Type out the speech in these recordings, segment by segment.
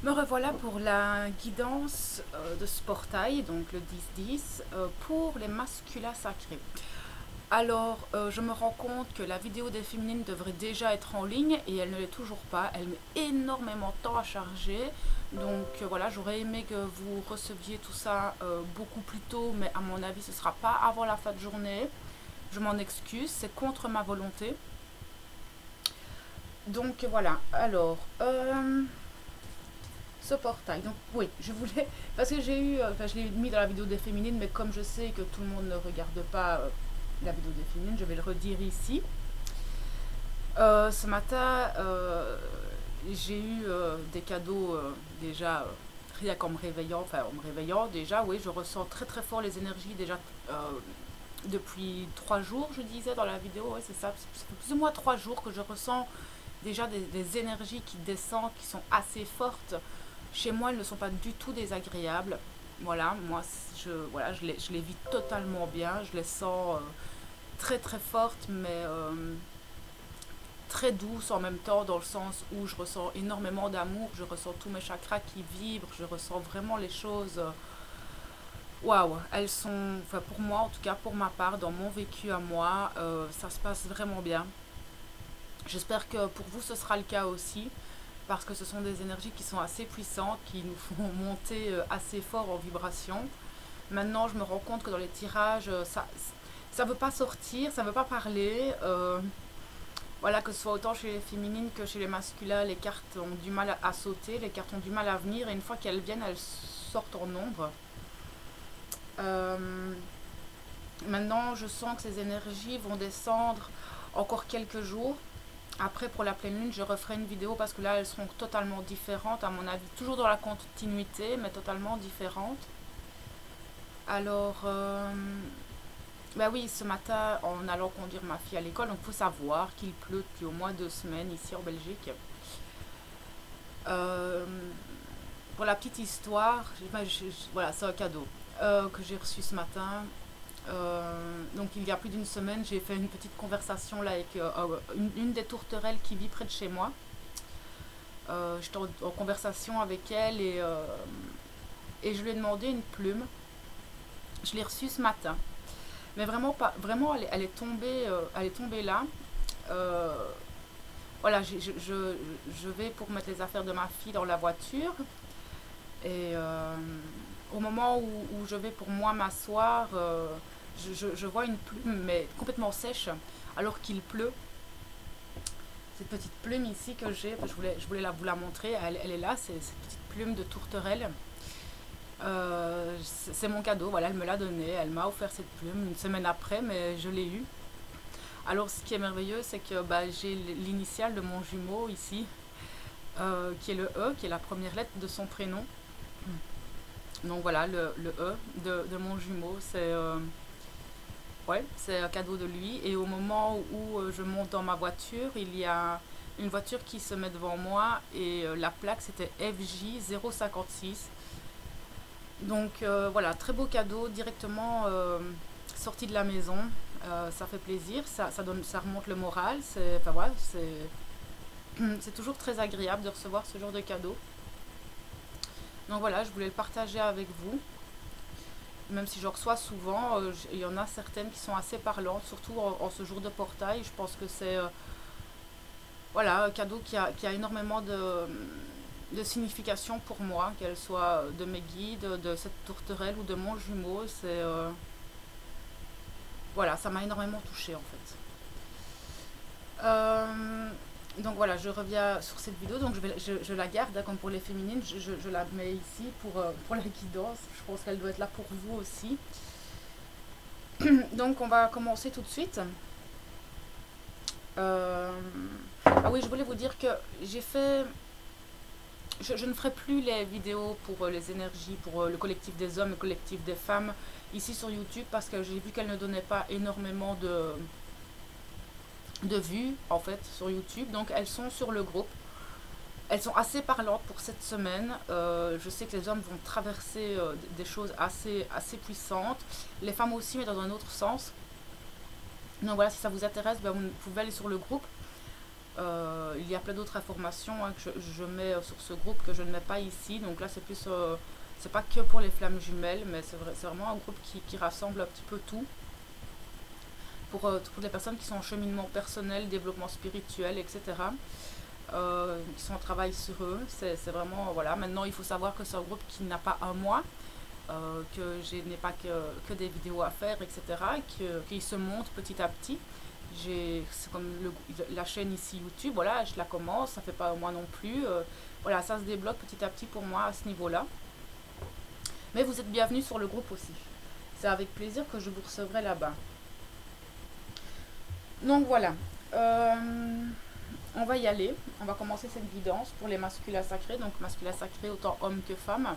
Me revoilà pour la guidance de ce portail, donc le 10-10, pour les masculins sacrés. Alors, je me rends compte que la vidéo des féminines devrait déjà être en ligne et elle ne l'est toujours pas. Elle met énormément de temps à charger. Donc voilà, j'aurais aimé que vous receviez tout ça beaucoup plus tôt, mais à mon avis, ce ne sera pas avant la fin de journée. Je m'en excuse, c'est contre ma volonté. Donc voilà, alors, ce portail. Donc oui, je voulais, parce que j'ai eu, enfin je l'ai mis dans la vidéo des féminines, mais comme je sais que tout le monde ne regarde pas la vidéo des féminines, je vais le redire ici. Ce matin, j'ai eu des cadeaux déjà, rien qu'en me réveillant, enfin en me réveillant déjà, oui, je ressens très très fort les énergies déjà depuis 3 jours, je disais dans la vidéo, ouais, c'est ça, ça fait plus ou moins 3 jours que je ressens déjà des énergies qui descendent, qui sont assez fortes. Chez moi, elles ne sont pas du tout désagréables. Voilà, moi, je les vis totalement bien. Je les sens très très fortes, mais très douces en même temps, dans le sens où je ressens énormément d'amour. Je ressens tous mes chakras qui vibrent. Je ressens vraiment les choses. Waouh, elles sont, enfin pour moi, en tout cas pour ma part, dans mon vécu à moi, ça se passe vraiment bien. J'espère que pour vous, ce sera le cas aussi, parce que ce sont des énergies qui sont assez puissantes, qui nous font monter assez fort en vibration. Maintenant, je me rends compte que dans les tirages, ça veut pas sortir, ça veut pas parler. Voilà, que ce soit autant chez les féminines que chez les masculins, les cartes ont du mal à sauter, les cartes ont du mal à venir, et une fois qu'elles viennent, elles sortent en nombre. Euh, Maintenant, je sens que ces énergies vont descendre encore quelques jours. Après, pour la pleine lune, je referai une vidéo parce que là, elles seront totalement différentes, à mon avis. Toujours dans la continuité, mais totalement différentes. Alors, bah oui, ce matin, en allant conduire ma fille à l'école, donc il faut savoir qu'il pleut depuis au moins 2 semaines ici en Belgique. Euh, pour la petite histoire, voilà, c'est un cadeau que j'ai reçu ce matin. Donc il y a plus d'une semaine, j'ai fait une petite conversation là avec une des tourterelles qui vit près de chez moi. J'étais en conversation avec elle et je lui ai demandé une plume. Je l'ai reçue ce matin. Mais vraiment, pas, vraiment elle est tombée là. Euh, voilà, je vais pour mettre les affaires de ma fille dans la voiture. Et au moment où je vais pour moi m'asseoir, je vois une plume, mais complètement sèche, alors qu'il pleut. Cette petite plume ici que j'ai, je voulais vous la montrer, elle est là, c'est cette petite plume de tourterelle. C'est mon cadeau, voilà, elle me l'a donné, elle m'a offert cette plume une semaine après, mais je l'ai eue. Alors ce qui est merveilleux, c'est que bah, j'ai l'initiale de mon jumeau ici, qui est le E, qui est la première lettre de son prénom. Donc voilà, le E de mon jumeau, ouais, c'est un cadeau de lui. Et au moment où je monte dans ma voiture, il y a une voiture qui se met devant moi et la plaque c'était FJ 056. Donc voilà, très beau cadeau directement sorti de la maison. Ça fait plaisir, ça remonte le moral. Enfin, voilà, c'est toujours très agréable de recevoir ce genre de cadeau. Donc voilà, je voulais le partager avec vous. Même si je reçois souvent, il y en a certaines qui sont assez parlantes, surtout en ce jour de portail. Je pense que c'est voilà, un cadeau qui a énormément de signification pour moi, qu'elle soit de mes guides, de cette tourterelle ou de mon jumeau. Voilà, ça m'a énormément touchée en fait. Donc voilà, je reviens sur cette vidéo, donc je la garde hein, comme pour les féminines, je la mets ici pour la guidance. Je pense qu'elle doit être là pour vous aussi. Donc on va commencer tout de suite. Euh, Ah oui, je voulais vous dire que j'ai fait... Je ne ferai plus les vidéos pour les énergies, pour le collectif des hommes, le collectif des femmes, ici sur YouTube, parce que j'ai vu qu'elles ne donnaient pas énormément de vues, en fait, sur YouTube. Donc elles sont sur le groupe. Elles sont assez parlantes pour cette semaine. Je sais que les hommes vont traverser des choses assez puissantes. Les femmes aussi, mais dans un autre sens. Donc voilà, si ça vous intéresse, ben, vous pouvez aller sur le groupe. Il y a plein d'autres informations, hein, que je mets sur ce groupe que je ne mets pas ici. Donc là, c'est plus, c'est pas que pour les flammes jumelles, mais c'est vraiment un groupe qui rassemble un petit peu tout. Pour les personnes qui sont en cheminement personnel, développement spirituel, etc. Qui sont en travail sur eux. C'est vraiment, voilà. Maintenant, il faut savoir que c'est un groupe qui n'a pas un mois, que je n'ai pas que des vidéos à faire, etc. Qu'il se monte petit à petit. C'est comme la chaîne ici YouTube, voilà, je la commence, ça fait pas un mois non plus. Voilà, ça se débloque petit à petit pour moi à ce niveau-là. Mais vous êtes bienvenus sur le groupe aussi. C'est avec plaisir que je vous recevrai là-bas. Donc voilà. On va y aller. On va commencer cette guidance pour les masculins sacrés. Donc masculins sacrés autant hommes que femmes.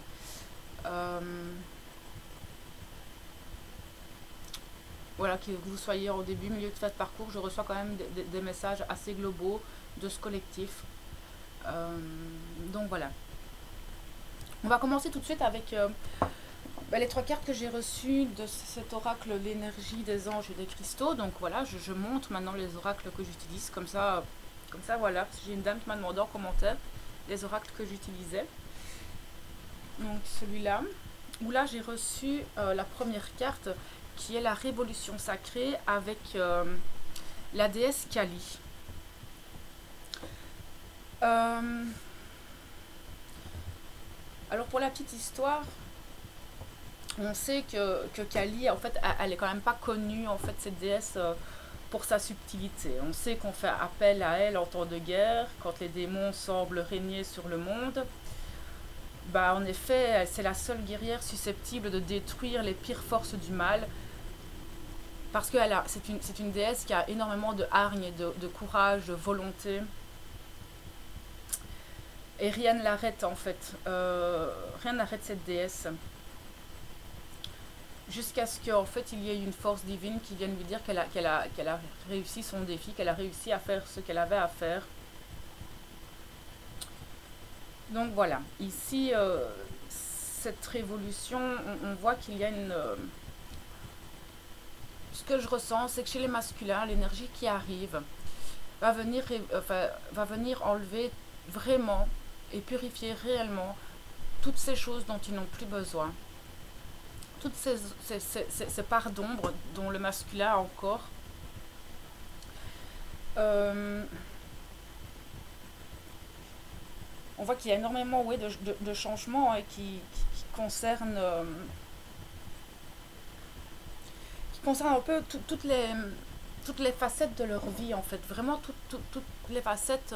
Voilà, que vous soyez au début, milieu de votre parcours, je reçois quand même des messages assez globaux de ce collectif. Donc voilà. On va commencer tout de suite avec les 3 cartes que j'ai reçues de cet oracle, l'énergie des anges et des cristaux. Donc voilà, je montre maintenant les oracles que j'utilise. Comme ça, voilà. J'ai une dame qui m'a demandé en commentaire les oracles que j'utilisais. Donc celui-là, où là j'ai reçu la première carte qui est la révolution sacrée avec la déesse Kali. Alors pour la petite histoire, on sait que Kali, en fait, elle est quand même pas connue, en fait, cette déesse, pour sa subtilité. On sait qu'on fait appel à elle en temps de guerre, quand les démons semblent régner sur le monde. Bah, en effet, c'est la seule guerrière susceptible de détruire les pires forces du mal, parce que c'est une déesse qui a énormément de hargne, de courage, de volonté. Et rien ne l'arrête, en fait. Rien n'arrête cette déesse. Jusqu'à ce qu'en fait il y ait une force divine qui vienne lui dire qu'elle a réussi son défi, qu'elle a réussi à faire ce qu'elle avait à faire. Donc voilà, ici, cette révolution, on voit qu'il y a une... ce que je ressens, c'est que chez les masculins, l'énergie qui arrive va venir enlever vraiment et purifier réellement toutes ces choses dont ils n'ont plus besoin. Toutes ces parts d'ombre dont le masculin a encore. On voit qu'il y a énormément de changements qui concernent un peu toutes les facettes de leur vie, en fait. Vraiment toutes les facettes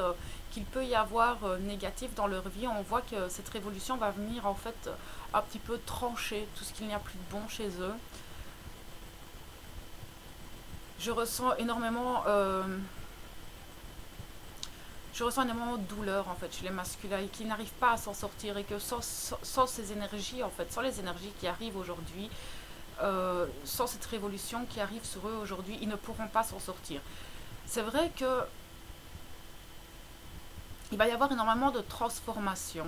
qu'il peut y avoir négatives dans leur vie. On voit que cette révolution va venir, en fait, un petit peu trancher tout ce qu'il n'y a plus de bon chez eux. Je ressens énormément de douleur, en fait, chez les masculins, et qu'ils n'arrivent pas à s'en sortir, et que sans ces énergies, en fait, sans les énergies qui arrivent aujourd'hui, sans cette révolution qui arrive sur eux aujourd'hui, ils ne pourront pas s'en sortir. C'est vrai que il va y avoir énormément de transformations.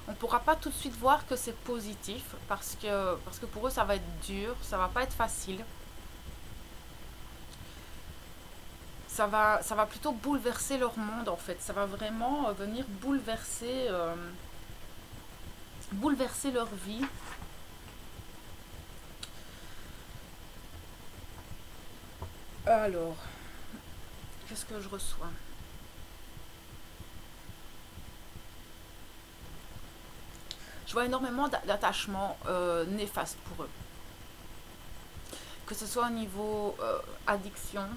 On ne pourra pas tout de suite voir que c'est positif, parce que pour eux ça va être dur, ça va pas être facile. Ça va plutôt bouleverser leur monde, en fait. Ça va vraiment venir bouleverser leur vie. Alors, qu'est-ce que je reçois? Je vois énormément d'attachements néfastes pour eux. Que ce soit au niveau addiction,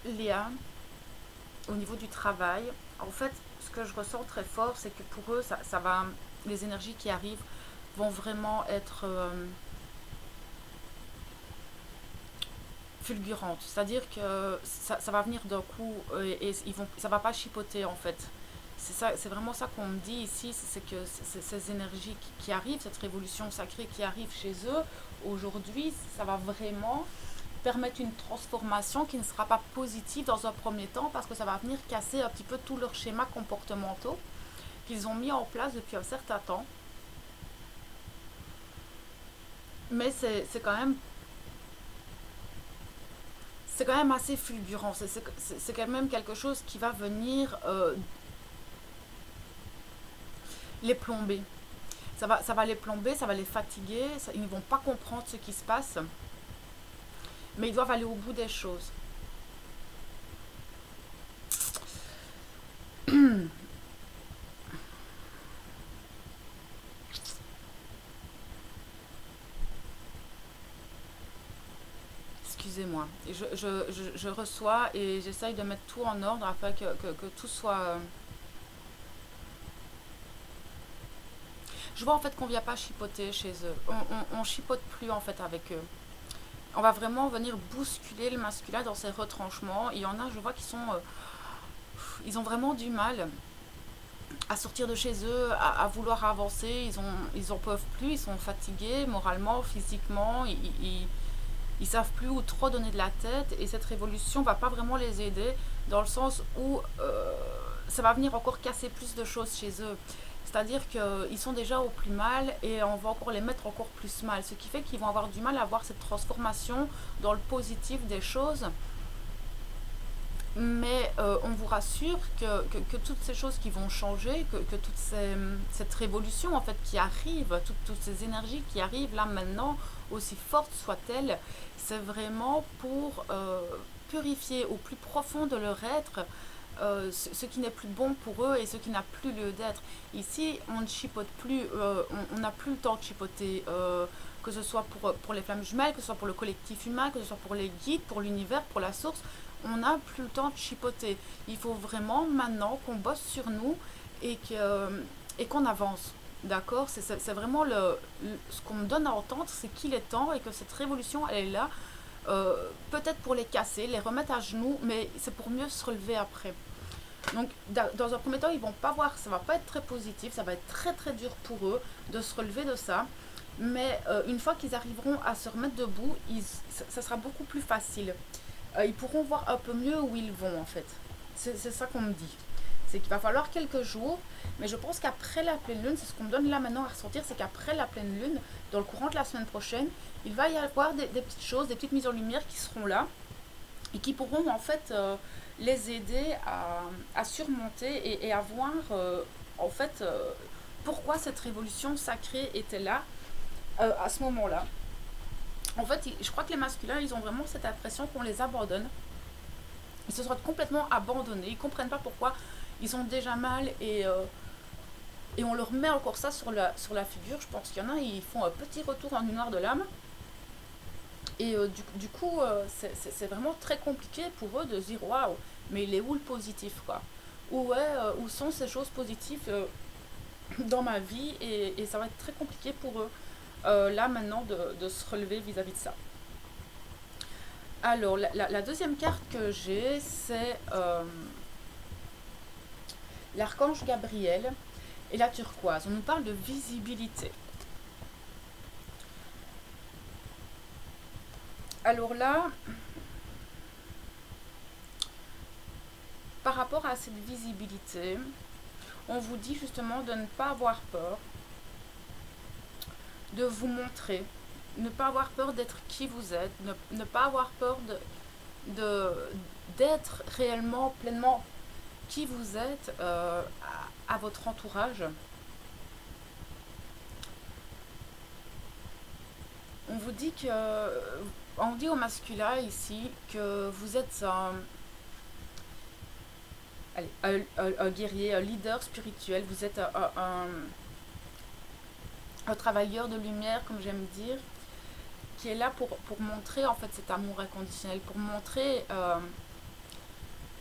Léa, au niveau du travail. En fait, ce que je ressens très fort, c'est que pour eux, les énergies qui arrivent vont vraiment être fulgurantes. C'est-à-dire que ça va venir d'un coup et ça va pas chipoter, en fait. C'est vraiment ça qu'on me dit ici, c'est que ces énergies qui arrivent, cette révolution sacrée qui arrive chez eux, aujourd'hui, ça va vraiment permettre une transformation qui ne sera pas positive dans un premier temps, parce que ça va venir casser un petit peu tous leurs schémas comportementaux qu'ils ont mis en place depuis un certain temps. Mais c'est quand même c'est quand même assez fulgurant. C'est quand même quelque chose qui va venir les plomber. Ça va les plomber, ça va les fatiguer, ils ne vont pas comprendre ce qui se passe, mais ils doivent aller au bout des choses. Excusez-moi. Je reçois et j'essaye de mettre tout en ordre afin que tout soit... Je vois en fait qu'on ne vient pas chipoter chez eux. On chipote plus en fait avec eux. On va vraiment venir bousculer le masculin dans ses retranchements. Il y en a, je vois, qui sont... ils ont vraiment du mal à sortir de chez eux, à vouloir avancer. Ils en peuvent plus, ils sont fatigués moralement, physiquement. Ils savent plus où trop donner de la tête. Et cette révolution va pas vraiment les aider dans le sens où ça va venir encore casser plus de choses chez eux. C'est-à-dire qu'ils sont déjà au plus mal et on va encore les mettre encore plus mal. Ce qui fait qu'ils vont avoir du mal à avoir cette transformation dans le positif des choses. Mais on vous rassure que toutes ces choses qui vont changer, que cette révolution en fait qui arrive, toutes ces énergies qui arrivent là maintenant, aussi fortes soient-elles, c'est vraiment pour purifier au plus profond de leur être ce qui n'est plus bon pour eux et ce qui n'a plus lieu d'être. Ici, on ne chipote plus, on n'a plus le temps de chipoter, que ce soit pour les flammes jumelles, que ce soit pour le collectif humain, que ce soit pour les guides, pour l'univers, pour la source. On n'a plus le temps de chipoter. Il faut vraiment maintenant qu'on bosse sur nous et qu'on avance. D'accord. C'est vraiment ce qu'on me donne à entendre, c'est qu'il est temps et que cette révolution, elle est là. Peut-être pour les casser, les remettre à genoux, mais c'est pour mieux se relever après. Donc, dans un premier temps, ils vont pas voir, ça va pas être très positif, ça va être très très dur pour eux de se relever de ça. Mais une fois qu'ils arriveront à se remettre debout, ça sera beaucoup plus facile. Ils pourront voir un peu mieux où ils vont en fait. C'est ça qu'on me dit. C'est qu'il va falloir quelques jours, mais je pense qu'après la pleine lune, c'est ce qu'on me donne là maintenant à ressentir, c'est qu'après la pleine lune, dans le courant de la semaine prochaine, il va y avoir des petites choses, des petites mises en lumière qui seront là et qui pourront en fait les aider à surmonter et à voir en fait pourquoi cette révolution sacrée était là à ce moment-là. En fait, je crois que les masculins, ils ont vraiment cette impression qu'on les abandonne. Ils se sentent complètement abandonnés, ils ne comprennent pas pourquoi ils ont déjà mal et on leur met encore ça sur la figure. Je pense qu'il y en a, ils font un petit retour en noir de l'âme. Et du coup, c'est vraiment très compliqué pour eux de se dire waouh, mais il est où le positif quoi? Où sont ces choses positives dans ma vie et ça va être très compliqué pour eux là maintenant de se relever vis-à-vis de ça. Alors, la deuxième carte que j'ai, c'est l'archange Gabriel et la turquoise. On nous parle de visibilité. Alors là, par rapport à cette visibilité, on vous dit justement de ne pas avoir peur, de vous montrer, ne pas avoir peur d'être qui vous êtes, ne pas avoir peur d'être réellement, pleinement qui vous êtes à votre entourage. On vous dit on dit au masculin ici que vous êtes un guerrier, un leader spirituel, vous êtes un travailleur de lumière, comme j'aime dire, qui est là pour montrer en fait cet amour inconditionnel, pour montrer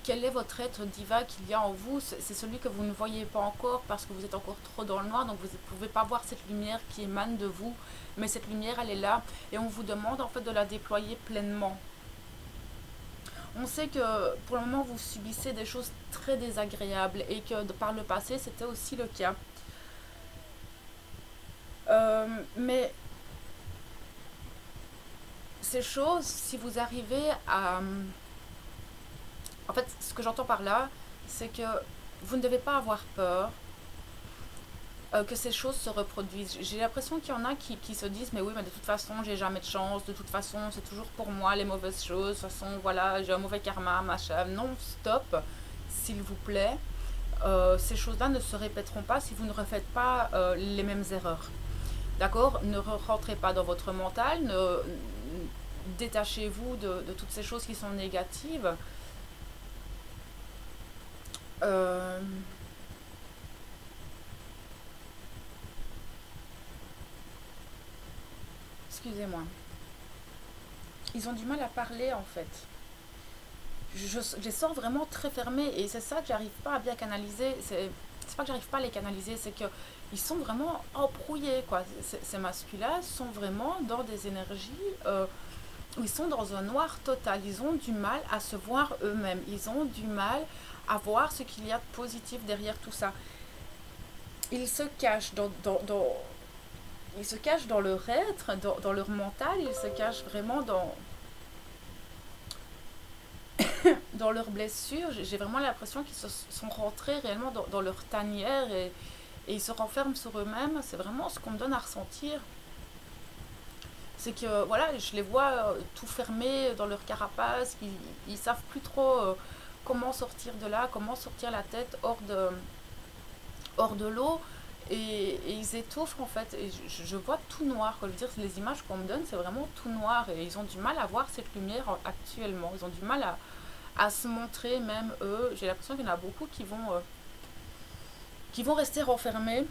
quel est votre être divin qu'il y a en vous. C'est celui que vous ne voyez pas encore parce que vous êtes encore trop dans le noir, donc vous ne pouvez pas voir cette lumière qui émane de vous, mais cette lumière elle est là et on vous demande en fait de la déployer pleinement. On sait que pour le moment vous subissez des choses très désagréables et que par le passé c'était aussi le cas. Mais ces choses, si vous arrivez à... En fait, ce que j'entends par là, c'est que vous ne devez pas avoir peur que ces choses se reproduisent. J'ai l'impression qu'il y en a qui se disent, mais oui, mais de toute façon, j'ai jamais de chance, de toute façon, c'est toujours pour moi les mauvaises choses, de toute façon, voilà, j'ai un mauvais karma, machin. Non, stop, s'il vous plaît. Ces choses-là ne se répéteront pas si vous ne refaites pas les mêmes erreurs. D'accord? Ne rentrez pas dans votre mental, détachez-vous de toutes ces choses qui sont négatives. Euh, Excusez-moi. Ils ont du mal à parler en fait. Je les sens vraiment très fermés et c'est ça que j'arrive pas à bien canaliser. C'est pas que j'arrive pas à les canaliser, c'est que ils sont vraiment embrouillés quoi. Ces masculins sont vraiment dans des énergies où ils sont dans un noir total. Ils ont du mal à se voir eux-mêmes. Ils ont du mal à voir ce qu'il y a de positif derrière tout ça. Ils se cachent ils se cachent dans leur être, dans leur mental. Ils se cachent vraiment dans leurs blessures. J'ai vraiment l'impression qu'ils se sont rentrés réellement dans leur tanière et ils se renferment sur eux-mêmes. C'est vraiment ce qu'on me donne à ressentir. C'est que voilà, je les vois tout fermés dans leur carapace, ils savent plus trop comment sortir de là, comment sortir la tête hors de l'eau. Et ils étouffent en fait. Et je vois tout noir. Quoi. Je veux dire, les images qu'on me donne, c'est vraiment tout noir. Et ils ont du mal à voir cette lumière actuellement. Ils ont du mal à se montrer, même eux. J'ai l'impression qu'il y en a beaucoup qui vont rester renfermés.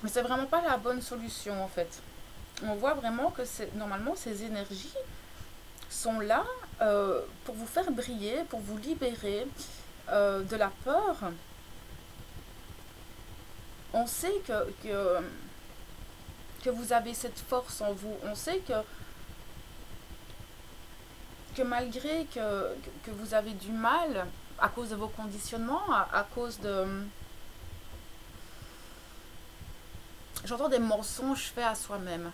Mais c'est vraiment pas la bonne solution en fait. On voit vraiment que normalement ces énergies sont là pour vous faire briller, pour vous libérer de la peur. On sait que vous avez cette force en vous. On sait que malgré que vous avez du mal à cause de vos conditionnements, à cause de... J'entends des mensonges faits à soi-même.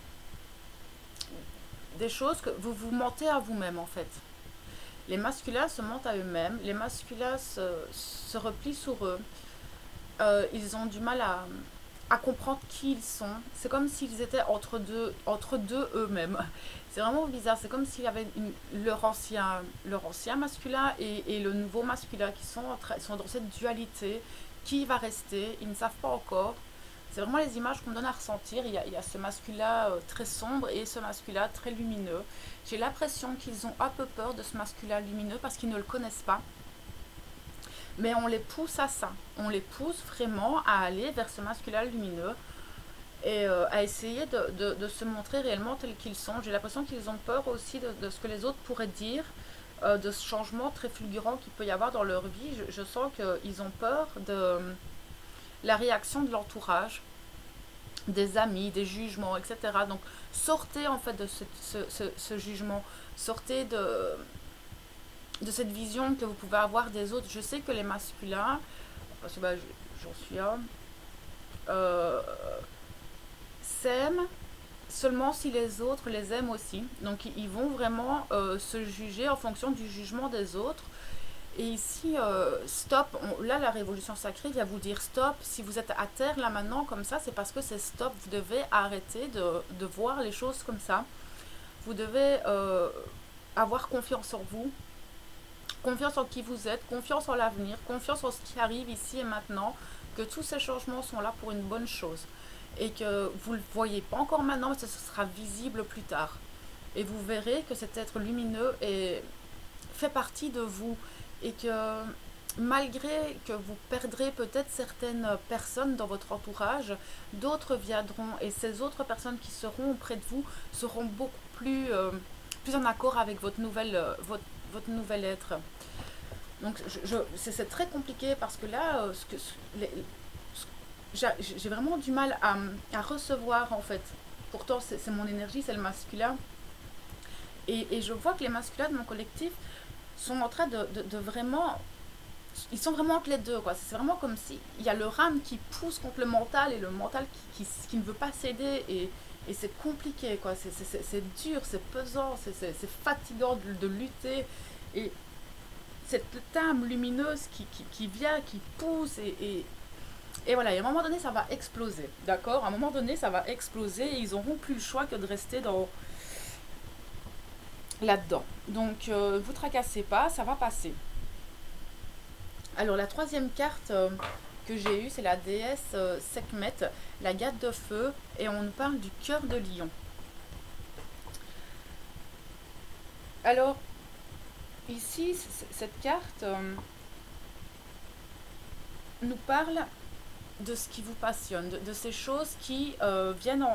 Des choses que vous vous mentez à vous-même en fait. Les masculins se mentent à eux-mêmes, les masculins se replient sur eux. Ils ont du mal à comprendre qui ils sont. C'est comme s'ils étaient entre deux eux-mêmes. C'est vraiment bizarre. C'est comme s'il y avait leur ancien masculin et le nouveau masculin qui sont dans cette dualité. Qui va rester? Ils ne savent pas encore. C'est vraiment les images qu'on me donne à ressentir. Il y a ce masculin très sombre et ce masculin très lumineux. J'ai l'impression qu'ils ont un peu peur de ce masculin lumineux parce qu'ils ne le connaissent pas. Mais on les pousse à ça. On les pousse vraiment à aller vers ce masculin lumineux et à essayer de se montrer réellement tels qu'ils sont. J'ai l'impression qu'ils ont peur aussi de ce que les autres pourraient dire, de ce changement très fulgurant qu'il peut y avoir dans leur vie. Je sens qu'ils ont peur de la réaction de l'entourage, des amis, des jugements, etc. Donc sortez en fait de ce jugement, sortez de cette vision que vous pouvez avoir des autres. Je sais que les masculins, parce que bah, j'en suis un, euh, s'aiment seulement si les autres les aiment aussi. Donc ils vont vraiment se juger en fonction du jugement des autres. Et ici, stop, là la révolution sacrée vient vous dire stop, si vous êtes à terre là maintenant comme ça, c'est parce que c'est stop, vous devez arrêter de voir les choses comme ça. Vous devez avoir confiance en vous, confiance en qui vous êtes, confiance en l'avenir, confiance en ce qui arrive ici et maintenant, que tous ces changements sont là pour une bonne chose. Et que vous ne le voyez pas encore maintenant, mais ce sera visible plus tard. Et vous verrez que cet être lumineux fait partie de vous. Et que malgré que vous perdrez peut-être certaines personnes dans votre entourage, d'autres viendront. Et ces autres personnes qui seront auprès de vous seront beaucoup plus en accord avec votre nouvel être. Donc c'est très compliqué parce que là, j'ai vraiment du mal à recevoir en fait. Pourtant, c'est mon énergie, c'est le masculin. Et je vois que les masculins de mon collectif sont en train de vraiment... Ils sont vraiment entre les deux, quoi. C'est vraiment comme si il y a leur âme qui pousse contre le mental et le mental qui ne veut pas céder. Et c'est compliqué, quoi. C'est dur, c'est pesant, c'est fatigant de lutter. Et cette âme lumineuse qui vient, qui pousse et Et voilà, et à un moment donné, ça va exploser. D'accord? À un moment donné, ça va exploser et ils n'auront plus le choix que de rester là-dedans. Donc, vous tracassez pas, ça va passer. Alors, la troisième carte que j'ai eue, c'est la déesse Sekhmet, la garde de feu, et on nous parle du cœur de lion. Alors, ici, cette carte nous parle de ce qui vous passionne, de ces choses qui viennent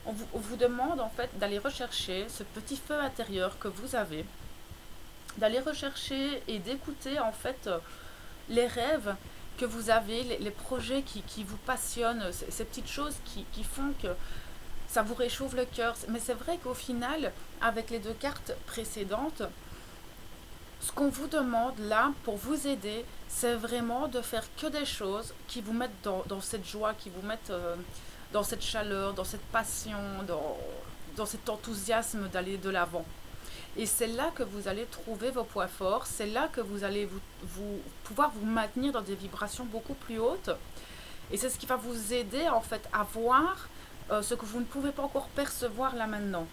on vous demande en fait d'aller rechercher ce petit feu intérieur que vous avez, d'aller rechercher et d'écouter en fait les rêves que vous avez, les projets qui vous passionnent, ces petites choses qui font que ça vous réchauffe le cœur. Mais c'est vrai qu'au final, avec les deux cartes précédentes, ce qu'on vous demande là pour vous aider, c'est vraiment de faire que des choses qui vous mettent dans cette joie, qui vous mettent dans cette chaleur, dans cette passion, dans cet enthousiasme d'aller de l'avant. Et c'est là que vous allez trouver vos points forts, c'est là que vous allez pouvoir vous maintenir dans des vibrations beaucoup plus hautes. Et c'est ce qui va vous aider en fait à voir ce que vous ne pouvez pas encore percevoir là maintenant.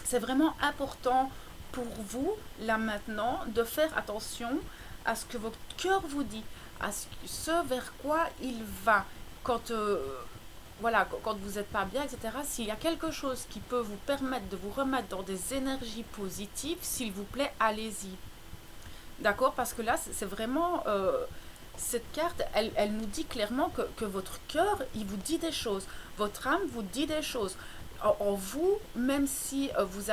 C'est vraiment important pour vous, là maintenant, de faire attention à ce que votre cœur vous dit, à ce vers quoi il va. Quand, voilà, quand vous n'êtes pas bien, etc., s'il y a quelque chose qui peut vous permettre de vous remettre dans des énergies positives, s'il vous plaît, allez-y. D'accord? Parce que là, c'est vraiment... cette carte, elle nous dit clairement que votre cœur, il vous dit des choses. Votre âme vous dit des choses. En vous, même si vous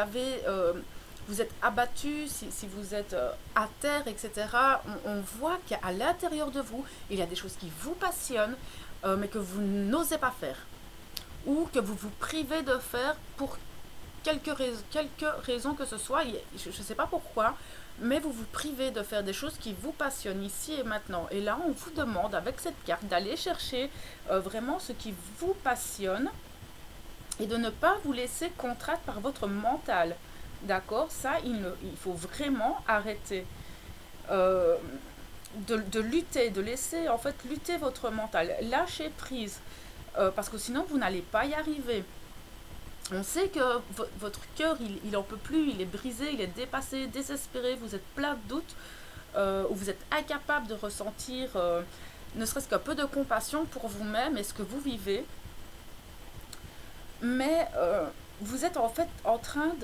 êtes abattu, si vous êtes à terre, etc., on voit qu'à l'intérieur de vous, il y a des choses qui vous passionnent, mais que vous n'osez pas faire. Ou que vous vous privez de faire pour quelques raisons que ce soit. Je ne sais pas pourquoi, mais vous vous privez de faire des choses qui vous passionnent ici et maintenant. Et là, on vous demande avec cette carte d'aller chercher vraiment ce qui vous passionne et de ne pas vous laisser contraindre par votre mental. D'accord? Ça, il faut vraiment arrêter de lutter, de laisser en fait lutter votre mental. Lâchez prise, parce que sinon vous n'allez pas y arriver. On sait que votre cœur, il en peut plus, il est brisé, il est dépassé, désespéré, vous êtes plein de doutes, ou vous êtes incapable de ressentir ne serait-ce qu'un peu de compassion pour vous-même et ce que vous vivez. Mais vous êtes en fait en train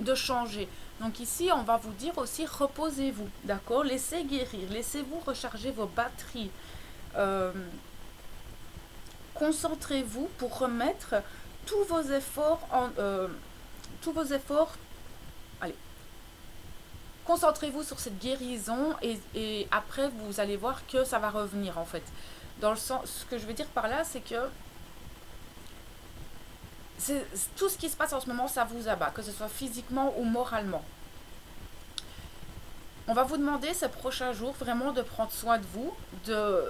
de changer. Donc ici, on va vous dire aussi, reposez-vous, d'accord? Laissez guérir, laissez-vous recharger vos batteries. Concentrez-vous pour remettre tous vos efforts allez, concentrez-vous sur cette guérison et après vous allez voir que ça va revenir en fait. Dans le sens, ce que je veux dire par là, c'est que tout ce qui se passe en ce moment, ça vous abat, que ce soit physiquement ou moralement. On va vous demander ces prochains jours vraiment de prendre soin de vous, de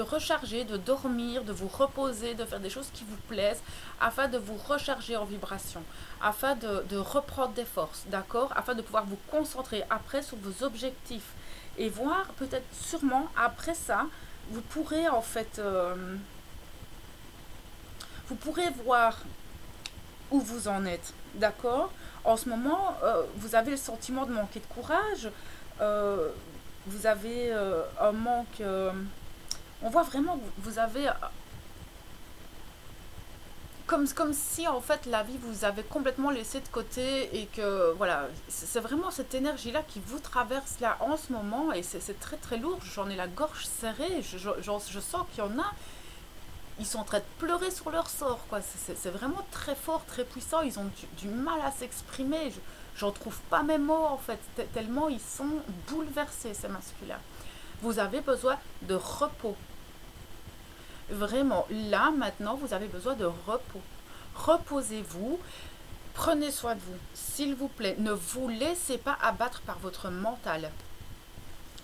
recharger, de dormir, de vous reposer, de faire des choses qui vous plaisent, afin de vous recharger en vibration, afin de reprendre des forces, d'accord? Afin de pouvoir vous concentrer après sur vos objectifs et voir peut-être sûrement après ça, vous pourrez en fait... vous pourrez voir où vous en êtes, d'accord? En ce moment, vous avez le sentiment de manquer de courage, vous avez un manque... on voit vraiment que vous avez... comme si en fait la vie vous avait complètement laissé de côté et que voilà, c'est vraiment cette énergie-là qui vous traverse là en ce moment et c'est très très lourd, j'en ai la gorge serrée, je sens qu'il y en a... Ils sont en train de pleurer sur leur sort, quoi. C'est vraiment très fort, très puissant. Ils ont du mal à s'exprimer. J'en trouve pas mes mots, en fait. Tellement ils sont bouleversés, ces masculins. Vous avez besoin de repos. Vraiment, là, maintenant, vous avez besoin de repos. Reposez-vous. Prenez soin de vous. S'il vous plaît, ne vous laissez pas abattre par votre mental.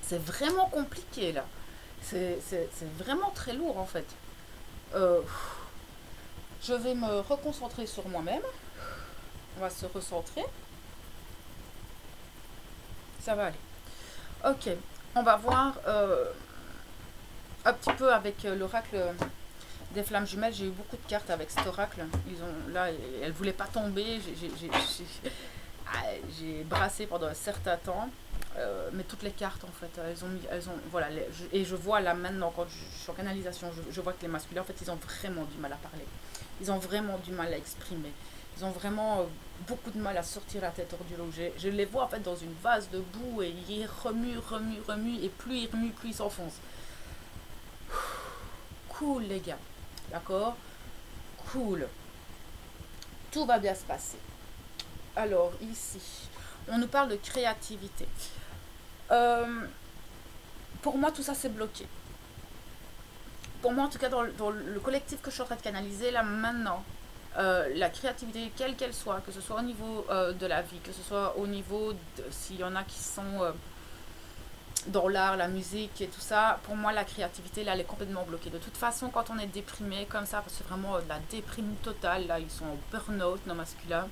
C'est vraiment compliqué, là. C'est vraiment très lourd, en fait. Je vais me reconcentrer sur moi-même. On va se recentrer. Ça va aller. Ok. On va voir un petit peu avec l'oracle des flammes jumelles. J'ai eu beaucoup de cartes avec cet oracle. Là, elles ne voulaient pas tomber. J'ai brassé pendant un certain temps. Mais toutes les cartes, en fait, voilà, et je vois là maintenant, quand je suis en canalisation, je vois que les masculins, en fait, ils ont vraiment du mal à parler. Ils ont vraiment du mal à exprimer. Ils ont vraiment beaucoup de mal à sortir la tête hors du lot. Je les vois, en fait, dans une vase de boue et ils remuent, et plus ils remuent, plus ils s'enfoncent. Cool, les gars. D'accord? Cool. Tout va bien se passer. Alors, ici, on nous parle de créativité. Pour moi, tout ça, c'est bloqué. Pour moi, en tout cas, dans le collectif que je suis en train de canaliser, là, maintenant, la créativité, quelle qu'elle soit, que ce soit au niveau de la vie, que ce soit au niveau s'il y en a qui sont dans l'art, la musique et tout ça, pour moi, la créativité, là, elle est complètement bloquée. De toute façon, quand on est déprimé comme ça, parce que c'est vraiment de la déprime totale, là, ils sont au burn-out, nos masculins,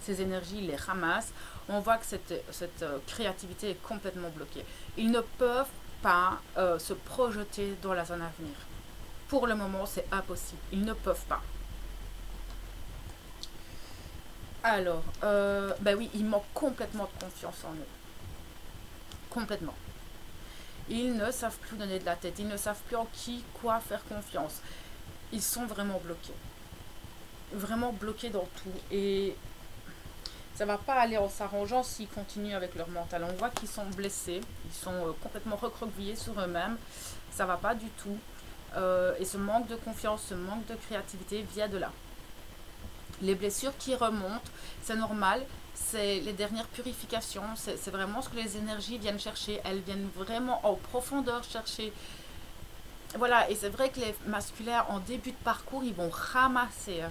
ces énergies, ils les ramassent. On voit que cette créativité est complètement bloquée. Ils ne peuvent pas se projeter dans la zone à venir. Pour le moment, c'est impossible. Ils ne peuvent pas. Alors, ben oui, ils manquent complètement de confiance en eux. Complètement. Ils ne savent plus donner de la tête. Ils ne savent plus en qui, quoi faire confiance. Ils sont vraiment bloqués. Vraiment bloqués dans tout. Et ça va pas aller en s'arrangeant s'ils continuent avec leur mental. On voit qu'ils sont blessés. Ils sont complètement recroquevillés sur eux-mêmes. Ça va pas du tout. Et ce manque de confiance, ce manque de créativité vient de là. Les blessures qui remontent, c'est normal, c'est les dernières purifications, c'est vraiment ce que les énergies viennent chercher, elles viennent vraiment en profondeur chercher. Voilà, et c'est vrai que les masculins en début de parcours, ils vont ramasser,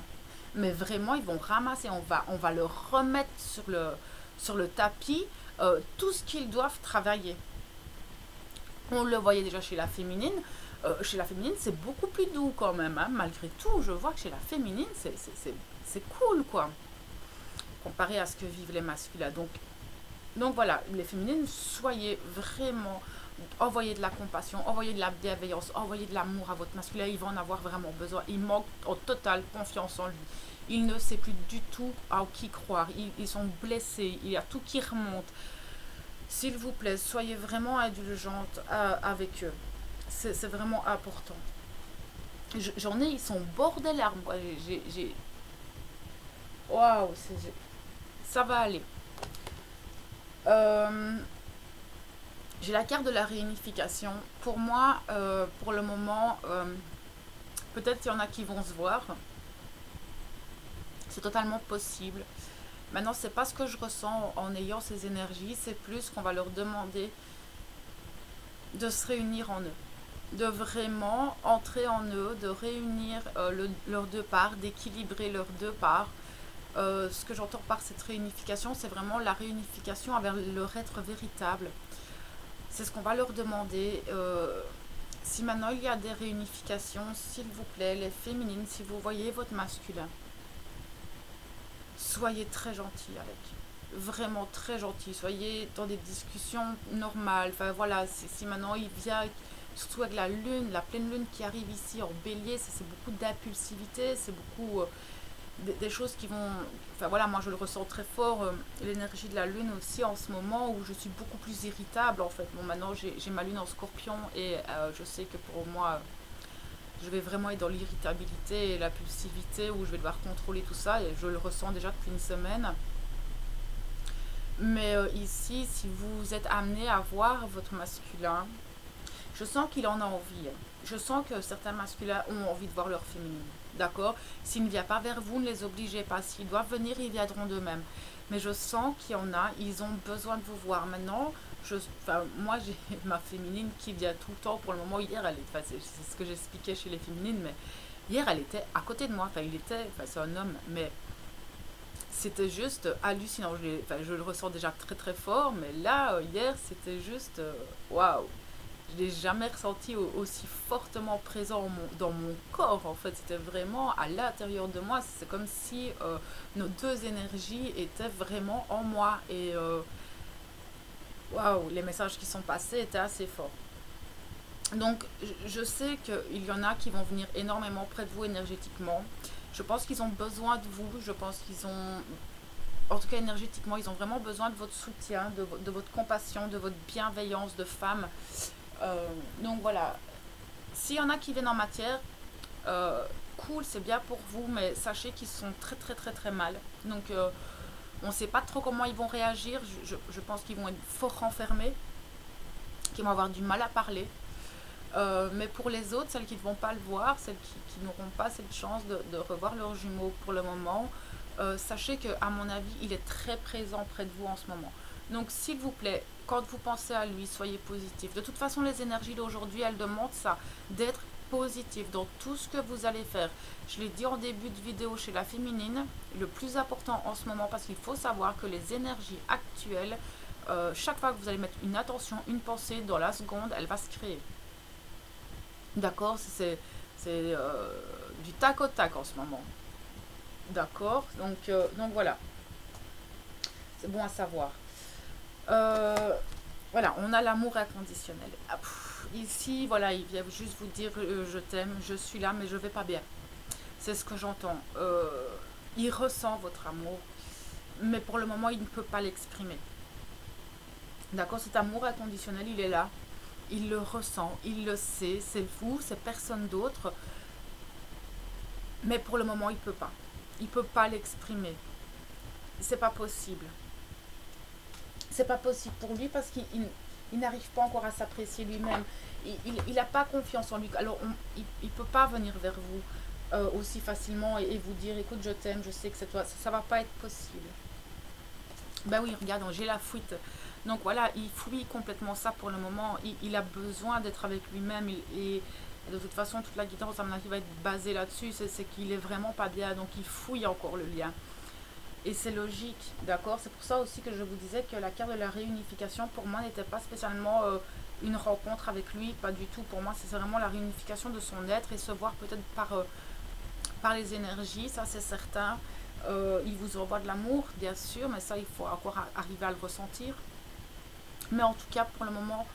mais vraiment, ils vont ramasser, on va leur remettre sur le tapis tout ce qu'ils doivent travailler. On le voyait déjà chez la féminine. Chez la féminine, c'est beaucoup plus doux quand même, hein. Malgré tout, je vois que chez la féminine, c'est cool, quoi, comparé à ce que vivent les masculins. Donc voilà, les féminines, soyez vraiment, envoyez de la compassion, envoyez de la bienveillance, envoyez de l'amour à votre masculin, il va en avoir vraiment besoin. Il manque en totale confiance en lui. Il ne sait plus du tout à qui croire. Ils sont blessés, il y a tout qui remonte. S'il vous plaît, soyez vraiment indulgente avec eux. C'est vraiment important. J'en ai, ils sont au bord des larmes, quoi. Waouh, ça va aller. J'ai la carte de la réunification. Pour moi, pour le moment, peut-être qu'il y en a qui vont se voir. C'est totalement possible. Maintenant, c'est pas ce que je ressens en ayant ces énergies. C'est plus qu'on va leur demander de se réunir en eux. De vraiment entrer en eux, de réunir leurs deux parts, d'équilibrer leurs deux parts. Ce que j'entends par cette réunification, c'est vraiment la réunification avec leur être véritable. C'est ce qu'on va leur demander. Si maintenant il y a des réunifications, s'il vous plaît, les féminines, si vous voyez votre masculin, soyez très gentils avec. Vraiment très gentils. Soyez dans des discussions normales. Enfin voilà, si maintenant il vient, surtout avec la lune, la pleine lune qui arrive ici en bélier, c'est beaucoup d'impulsivité, c'est beaucoup des choses qui vont... Enfin voilà, moi je le ressens très fort, l'énergie de la lune aussi en ce moment où je suis beaucoup plus irritable en fait. Bon, maintenant j'ai ma lune en scorpion et je sais que pour moi, je vais vraiment être dans l'irritabilité et l'impulsivité où je vais devoir contrôler tout ça et je le ressens déjà depuis une semaine. Mais ici, si vous êtes amené à voir votre masculin, je sens qu'il en a envie. Je sens que certains masculins ont envie de voir leur féminine. D'accord? S'il ne vient pas vers vous, ne les obligez pas. S'ils doivent venir, ils viendront d'eux-mêmes. Mais je sens qu'il y en a, ils ont besoin de vous voir. Maintenant, moi, j'ai ma féminine qui vient tout le temps. Pour le moment, hier, c'est ce que j'expliquais chez les féminines, mais hier, elle était à côté de moi. C'est un homme, mais c'était juste hallucinant. Je le ressens déjà très très fort, mais là, hier, c'était juste waouh! Je l'ai jamais ressenti aussi fortement présent dans mon corps. En fait, c'était vraiment à l'intérieur de moi. C'est comme si nos deux énergies étaient vraiment en moi. Et Waouh, les messages qui sont passés étaient assez forts. Donc, je sais qu'il y en a qui vont venir énormément près de vous énergétiquement. Je pense qu'ils ont besoin de vous. Je pense qu'ils ont, en tout cas énergétiquement, ils ont vraiment besoin de votre soutien, de votre compassion, de votre bienveillance de femme. Donc voilà, s'il y en a qui viennent en matière, cool, c'est bien pour vous, mais sachez qu'ils sont très très très très mal. Donc on ne sait pas trop comment ils vont réagir. Je pense qu'ils vont être fort renfermés, qu'ils vont avoir du mal à parler. Mais pour les autres, celles qui ne vont pas le voir, celles qui n'auront pas cette chance de revoir leurs jumeaux pour le moment, sachez qu'à mon avis, il est très présent près de vous en ce moment. Donc s'il vous plaît, quand vous pensez à lui, soyez positif. De toute façon, les énergies d'aujourd'hui, elles demandent ça, d'être positif dans tout ce que vous allez faire. Je l'ai dit en début de vidéo chez la féminine, le plus important en ce moment, parce qu'il faut savoir que les énergies actuelles, chaque fois que vous allez mettre une attention, une pensée, dans la seconde, elle va se créer. D'accord, du tac au tac en ce moment. D'accord, donc voilà, c'est bon à savoir. Euh, voilà, on a l'amour inconditionnel. Ah, ici, voilà, il vient juste vous dire je t'aime, je suis là, mais je vais pas bien. C'est ce que j'entends. Il ressent votre amour, mais pour le moment, il ne peut pas l'exprimer. D'accord, cet amour inconditionnel, il est là. Il le ressent, il le sait, c'est vous, c'est personne d'autre. Mais pour le moment, il ne peut pas. Il ne peut pas l'exprimer. C'est pas possible. C'est pas possible pour lui parce qu'il n'arrive pas encore à s'apprécier lui-même. Il n'a pas confiance en lui. Alors, il ne peut pas venir vers vous aussi facilement et vous dire écoute, je t'aime, je sais que c'est toi. Ça va pas être possible. Ben oui, regarde, j'ai la fuite. Donc voilà, il fuit complètement ça pour le moment. Il a besoin d'être avec lui-même et de toute façon, toute la guidance, à mon avis, va être basée là-dessus. C'est qu'il est vraiment pas bien. Donc il fouille encore le lien. Et c'est logique, d'accord. C'est pour ça aussi que je vous disais que la carte de la réunification, pour moi, n'était pas spécialement une rencontre avec lui. Pas du tout. Pour moi, c'est vraiment la réunification de son être et se voir peut-être par les énergies, ça c'est certain. Il vous envoie de l'amour, bien sûr, mais ça, il faut encore arriver à le ressentir. Mais en tout cas, pour le moment,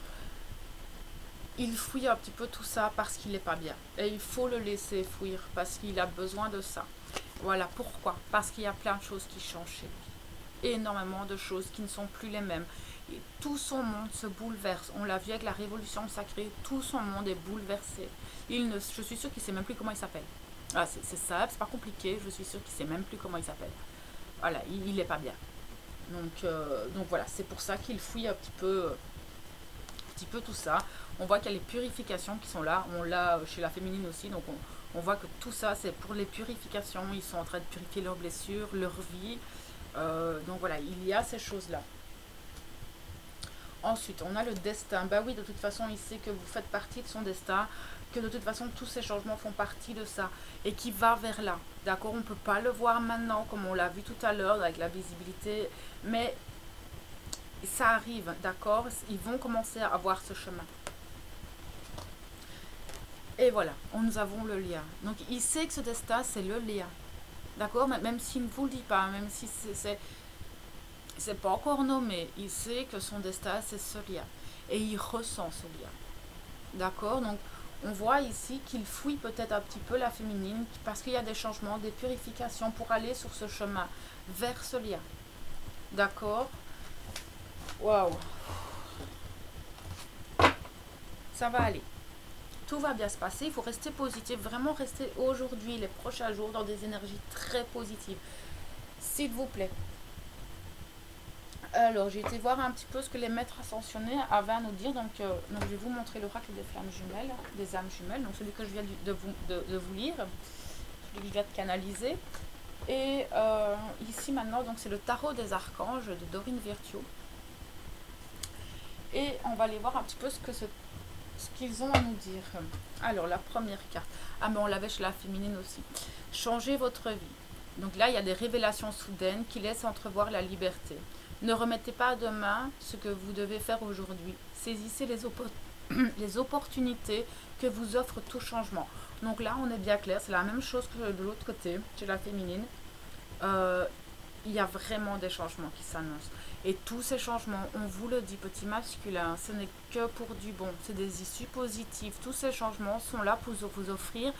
il fouille un petit peu tout ça parce qu'il n'est pas bien. Et il faut le laisser fuir parce qu'il a besoin de ça. Voilà pourquoi. Parce qu'il y a plein de choses qui changent chez lui. Énormément de choses qui ne sont plus les mêmes. Et tout son monde se bouleverse. On l'a vu avec la révolution sacrée. Tout son monde est bouleversé. Je suis sûre qu'il ne sait même plus comment il s'appelle. Ah, c'est ça, c'est pas compliqué. Je suis sûre qu'il ne sait même plus comment il s'appelle. Voilà, il n'est pas bien. Donc voilà, c'est pour ça qu'il fouille un petit peu tout ça. On voit qu'il y a les purifications qui sont là. On l'a chez la féminine aussi. Donc on voit que tout ça, c'est pour les purifications. Ils sont en train de purifier leurs blessures, leur vie. Donc voilà, il y a ces choses-là. Ensuite, on a le destin. Bah oui, de toute façon, il sait que vous faites partie de son destin, que de toute façon, tous ces changements font partie de ça et qui va vers là. D'accord, on ne peut pas le voir maintenant, comme on l'a vu tout à l'heure avec la visibilité, mais ça arrive, d'accord. Ils vont commencer à avoir ce chemin. Et voilà, nous avons le lien. Donc, il sait que ce destin, c'est le lien. D'accord, même s'il ne vous le dit pas, même si c'est pas encore nommé, il sait que son destin, c'est ce lien. Et il ressent ce lien. D'accord, donc on voit ici qu'il fouille peut-être un petit peu la féminine parce qu'il y a des changements, des purifications pour aller sur ce chemin, vers ce lien. D'accord. Waouh. Ça va aller. Tout va bien se passer, il faut rester positif, vraiment rester aujourd'hui, les prochains jours, dans des énergies très positives. S'il vous plaît. Alors, j'ai été voir un petit peu ce que les maîtres ascensionnés avaient à nous dire. Donc je vais vous montrer l'oracle des flammes jumelles, des âmes jumelles. Donc, celui que je viens de vous lire, celui que je viens de canaliser. Et ici, maintenant, donc c'est le tarot des archanges de Dorine Virtue. Et on va aller voir un petit peu ce qu'ils ont à nous dire. Alors, la première carte. Ah, mais on l'avait chez la féminine aussi. Changez votre vie. Donc là, il y a des révélations soudaines qui laissent entrevoir la liberté. Ne remettez pas à demain ce que vous devez faire aujourd'hui. Saisissez les opportunités que vous offre tout changement. Donc là, on est bien clair. C'est la même chose que de l'autre côté, chez la féminine. il y a vraiment des changements qui s'annoncent. Et tous ces changements, on vous le dit, petit masculin, ce n'est que pour du bon. C'est des issues positives. Tous ces changements sont là pour vous offrir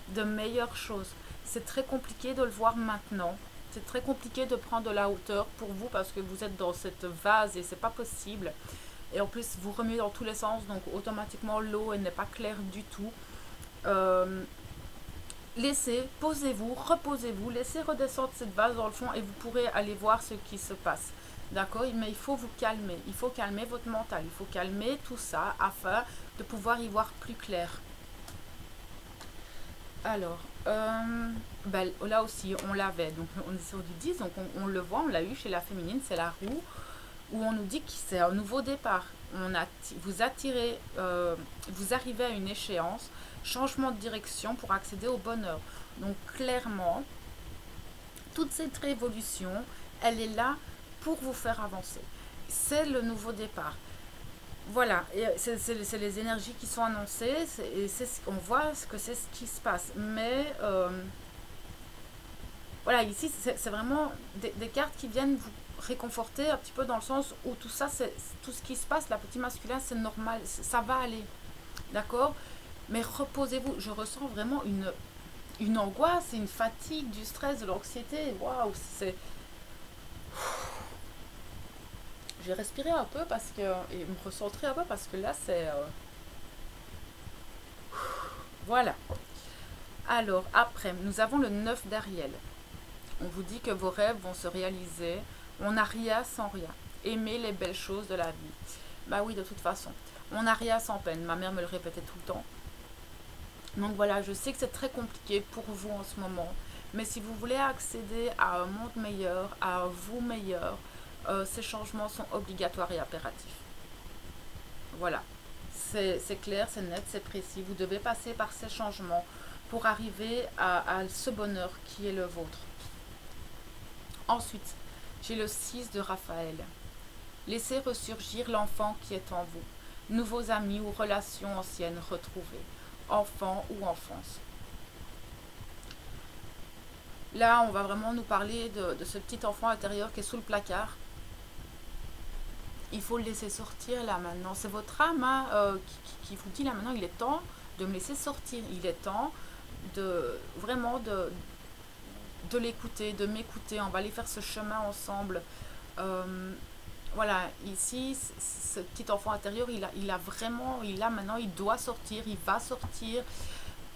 de meilleures choses. C'est très compliqué de le voir maintenant. C'est très compliqué de prendre de la hauteur pour vous parce que vous êtes dans cette vase et c'est pas possible. Et en plus, vous remuez dans tous les sens, donc automatiquement l'eau elle n'est pas claire du tout. Euh, Laissez, posez-vous, reposez-vous, laissez redescendre cette vase dans le fond et vous pourrez aller voir ce qui se passe. D'accord? Mais il faut vous calmer, il faut calmer votre mental, il faut calmer tout ça afin de pouvoir y voir plus clair. Alors, ben, là aussi, on l'avait, donc on est sur du 10, donc on le voit, on l'a eu chez la féminine, c'est la roue, où on nous dit que c'est un nouveau départ. Vous attirez, vous arrivez à une échéance, changement de direction pour accéder au bonheur. Donc clairement, toute cette révolution, elle est là pour vous faire avancer. C'est le nouveau départ. Voilà, c'est les énergies qui sont annoncées, et on voit que c'est ce qui se passe. Mais voilà, ici, c'est vraiment des cartes qui viennent vous réconforter un petit peu dans le sens où tout ça, tout ce qui se passe, la petite masculin, c'est normal, ça va aller. D'accord? Mais reposez-vous. Je ressens vraiment une angoisse, une fatigue, du stress, de l'anxiété. Waouh, c'est. J'ai respiré un peu parce que. Et me recentrer un peu parce que là, c'est. Voilà. Alors, après, nous avons le 9 d'Ariel. On vous dit que vos rêves vont se réaliser. On n'a rien sans rien. Aimez les belles choses de la vie. Bah oui, de toute façon. On n'a rien sans peine. Ma mère me le répétait tout le temps. Donc voilà, je sais que c'est très compliqué pour vous en ce moment. Mais si vous voulez accéder à un monde meilleur, à vous meilleur, ces changements sont obligatoires et impératifs. Voilà. C'est clair, c'est net, c'est précis. Vous devez passer par ces changements pour arriver à ce bonheur qui est le vôtre. Ensuite, j'ai le 6 de Raphaël. Laissez ressurgir l'enfant qui est en vous. Nouveaux amis ou relations anciennes retrouvées. Enfant ou enfance. Là, on va vraiment nous parler de ce petit enfant intérieur qui est sous le placard. Il faut le laisser sortir là maintenant. C'est votre âme hein, qui vous dit là maintenant, il est temps de me laisser sortir. Il est temps de vraiment de l'écouter, de m'écouter. On va aller faire ce chemin ensemble. Voilà, ici, ce petit enfant intérieur, il a vraiment, maintenant, il doit sortir, il va sortir.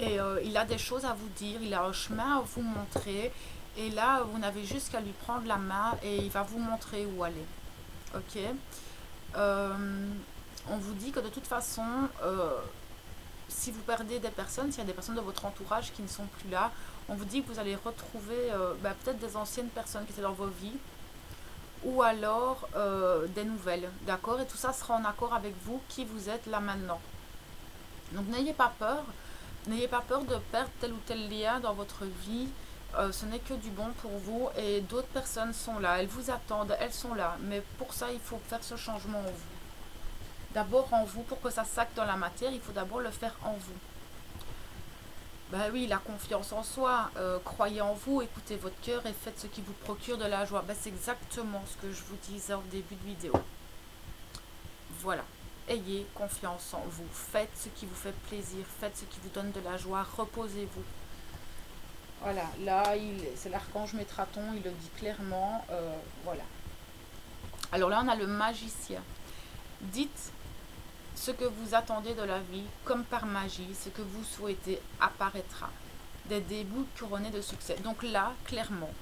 Et il a des choses à vous dire, il a un chemin à vous montrer. Et là, vous n'avez juste qu'à lui prendre la main et il va vous montrer où aller. Ok. On vous dit que de toute façon, si vous perdez des personnes, s'il y a des personnes de votre entourage qui ne sont plus là, on vous dit que vous allez retrouver peut-être des anciennes personnes qui étaient dans vos vies ou alors des nouvelles, d'accord? Et tout ça sera en accord avec vous, qui vous êtes là maintenant. Donc n'ayez pas peur de perdre tel ou tel lien dans votre vie. Ce n'est que du bon pour vous et d'autres personnes sont là, elles vous attendent, elles sont là. Mais pour ça, il faut faire ce changement en vous. D'abord en vous, pour que ça s'acte dans la matière, il faut d'abord le faire en vous. Ben oui, la confiance en soi, croyez en vous, écoutez votre cœur et faites ce qui vous procure de la joie. Ben, c'est exactement ce que je vous disais au début de vidéo. Voilà. Ayez confiance en vous. Faites ce qui vous fait plaisir. Faites ce qui vous donne de la joie. Reposez-vous. Voilà. Là, c'est l'archange Métraton. Il le dit clairement. Voilà. Alors là, on a le magicien. Dites ce que vous attendez de la vie, comme par magie, ce que vous souhaitez apparaîtra. Des débuts couronnés de succès. Donc là, clairement,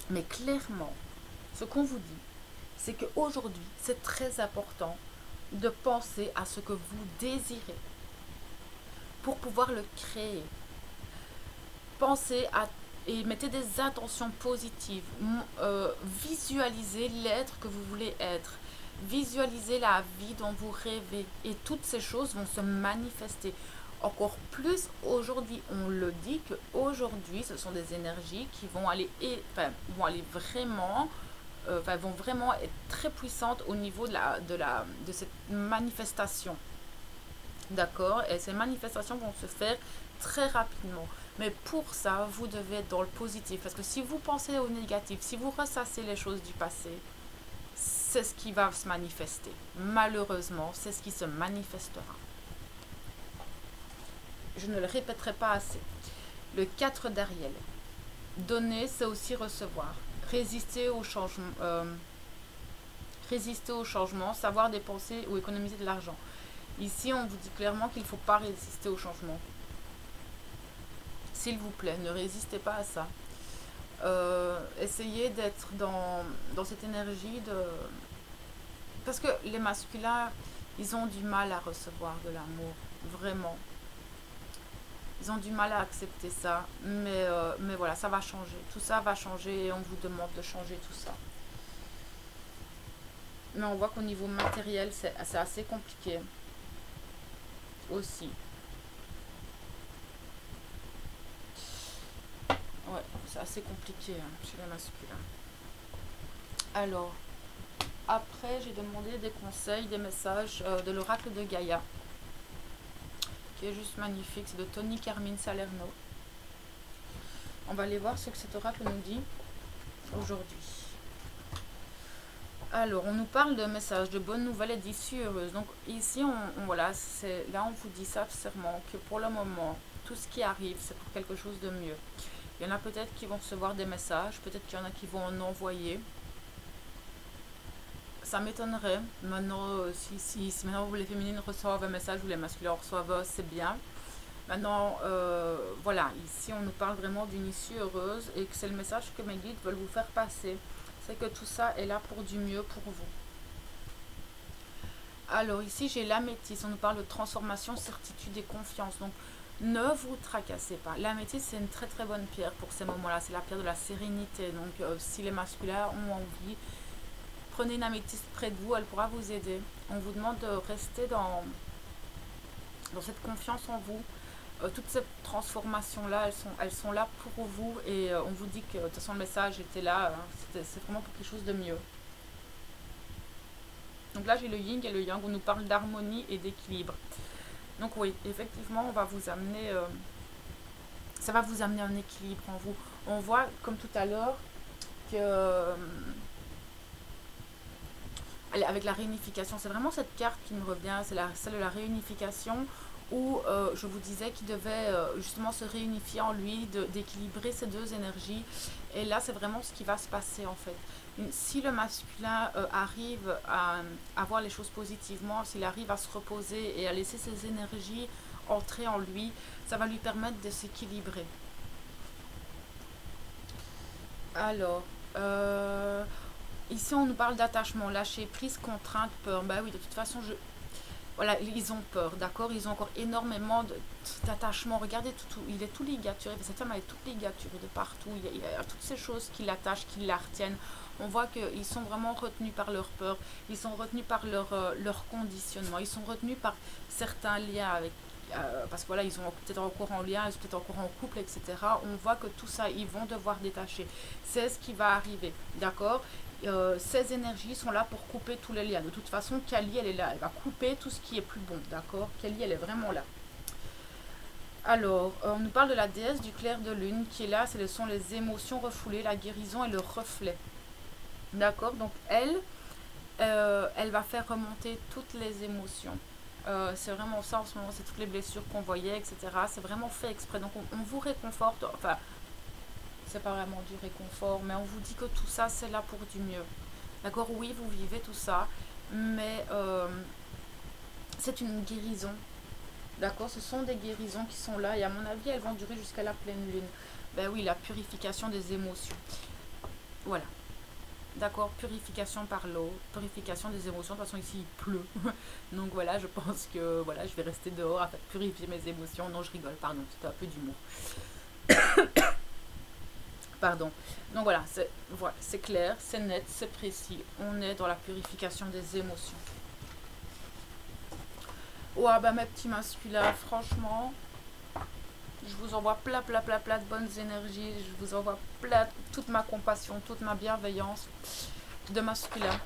mais clairement, ce qu'on vous dit, c'est qu'aujourd'hui, c'est très important de penser à ce que vous désirez pour pouvoir le créer. Pensez à et mettez des intentions positives. Visualisez l'être que vous voulez être. Visualisez la vie dont vous rêvez. Et toutes ces choses vont se manifester. Encore plus aujourd'hui, on le dit qu'aujourd'hui, ce sont des énergies qui vont aller, vont aller vraiment, vont vraiment être très puissantes au niveau de cette manifestation. D'accord? Et ces manifestations vont se faire très rapidement. Mais pour ça, vous devez être dans le positif. Parce que si vous pensez au négatif, si vous ressassez les choses du passé, c'est ce qui va se manifester. Malheureusement, c'est ce qui se manifestera. Je ne le répéterai pas assez. Le 4 d'Ariel. Donner, c'est aussi recevoir. Résister au changement. Résister au changement, savoir dépenser ou économiser de l'argent. Ici, on vous dit clairement qu'il ne faut pas résister au changement. S'il vous plaît, ne résistez pas à ça. Essayez d'être dans cette énergie de... Parce que les masculins, ils ont du mal à recevoir de l'amour, vraiment. Ils ont du mal à accepter ça, mais voilà, ça va changer. Tout ça va changer et on vous demande de changer tout ça. Mais on voit qu'au niveau matériel, c'est assez compliqué aussi. Ouais, c'est assez compliqué chez les masculins. Alors, après, j'ai demandé des conseils, des messages de l'oracle de Gaïa, qui est juste magnifique. C'est de Tony Carmine Salerno. On va aller voir ce que cet oracle nous dit aujourd'hui. Alors, on nous parle de messages, de bonnes nouvelles et d'issues heureuses. Donc ici, voilà, là on vous dit sincèrement que pour le moment, tout ce qui arrive, c'est pour quelque chose de mieux. Il y en a peut-être qui vont recevoir des messages, peut-être qu'il y en a qui vont en envoyer. Ça m'étonnerait. Maintenant, si maintenant les féminines reçoivent un message ou les masculins reçoivent, c'est bien. Maintenant, voilà, ici on nous parle vraiment d'une issue heureuse et que c'est le message que mes guides veulent vous faire passer. C'est que tout ça est là pour du mieux pour vous. Alors ici j'ai l'améthyste, on nous parle de transformation, certitude et confiance. Donc ne vous tracassez pas. L'améthyste c'est une très très bonne pierre pour ces moments-là. C'est la pierre de la sérénité. Donc si les masculins ont envie, prenez une améthyste près de vous, elle pourra vous aider. On vous demande de rester dans cette confiance en vous. Toutes ces transformations-là, elles sont là pour vous et on vous dit que de toute façon le message était là, c'est vraiment pour quelque chose de mieux. Donc là j'ai le yin et le yang, on nous parle d'harmonie et d'équilibre. Donc oui, effectivement, on va vous amener, ça va vous amener un équilibre en vous. On voit comme tout à l'heure que avec la réunification, c'est vraiment cette carte qui me revient, c'est celle de la réunification où je vous disais qu'il devait justement se réunifier en lui, d'équilibrer ces deux énergies. Et là, c'est vraiment ce qui va se passer en fait. Si le masculin arrive à voir les choses positivement, s'il arrive à se reposer et à laisser ses énergies entrer en lui, ça va lui permettre de s'équilibrer. Alors, ici on nous parle d'attachement, lâcher prise, contrainte, peur. Bah oui, de toute façon, voilà, ils ont peur, d'accord. Ils ont encore énormément d'attachement. Regardez, il est tout ligaturé. Cette femme elle est toute ligaturée de partout. Il y a toutes ces choses qui l'attachent, qui la retiennent. On voit qu'ils sont vraiment retenus par leur peur. Ils sont retenus par leur conditionnement. Ils sont retenus par certains liens avec. Parce que voilà, ils sont peut-être encore en lien, ils sont peut-être encore en couple, etc. On voit que tout ça, ils vont devoir détacher. C'est ce qui va arriver, d'accord. Ces énergies sont là pour couper tous les liens. De toute façon, Kali, elle est là. Elle va couper tout ce qui est plus bon, d'accord. Kali, elle est vraiment là. Alors, on nous parle de la déesse du clair de lune qui est là. Ce sont les émotions refoulées, la guérison et le reflet. D'accord. Donc, elle va faire remonter toutes les émotions. C'est vraiment ça en ce moment. C'est toutes les blessures qu'on voyait, etc. C'est vraiment fait exprès. Donc, on vous réconforte. Enfin, c'est pas vraiment du réconfort, mais on vous dit que tout ça c'est là pour du mieux. D'accord, oui, vous vivez tout ça, mais c'est une guérison. D'accord, ce sont des guérisons qui sont là et à mon avis elles vont durer jusqu'à la pleine lune. Ben oui, la purification des émotions. Voilà. D'accord, purification par l'eau, purification des émotions. De toute façon ici il pleut. Donc voilà, je pense que voilà, je vais rester dehors à purifier mes émotions. Non, je rigole, pardon, c'était un peu d'humour. Pardon. Donc voilà, c'est clair, c'est net, c'est précis. On est dans la purification des émotions. Ouais, bah mes petits masculins, franchement, je vous envoie plein de bonnes énergies. Je vous envoie toute ma compassion, toute ma bienveillance de masculin.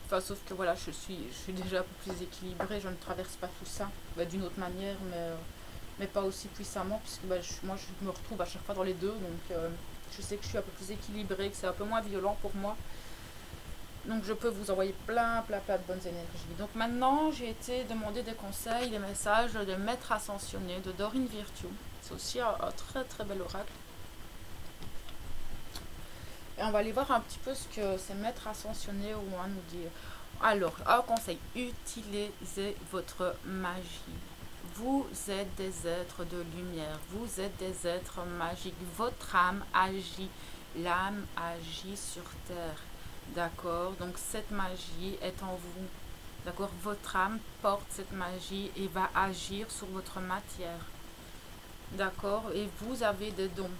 Enfin, sauf que voilà, je suis déjà un peu plus équilibrée. Je ne traverse pas tout ça d'une autre manière, mais mais pas aussi puissamment, puisque bah, moi je me retrouve à chaque fois dans les deux, donc je sais que je suis un peu plus équilibrée, que c'est un peu moins violent pour moi. Donc je peux vous envoyer plein de bonnes énergies. Donc maintenant, j'ai été demander des conseils, des messages de Maître Ascensionné, de Dorine Virtue. C'est aussi un très bel oracle. Et on va aller voir un petit peu ce que ces Maîtres Ascensionnés ont à nous dire. Alors, un conseil, utilisez votre magie. Vous êtes des êtres de lumière, vous êtes des êtres magiques. Votre âme agit, l'âme agit sur Terre. D'accord? Donc cette magie est en vous. D'accord? Votre âme porte cette magie et va agir sur votre matière. D'accord? Et vous avez des dons.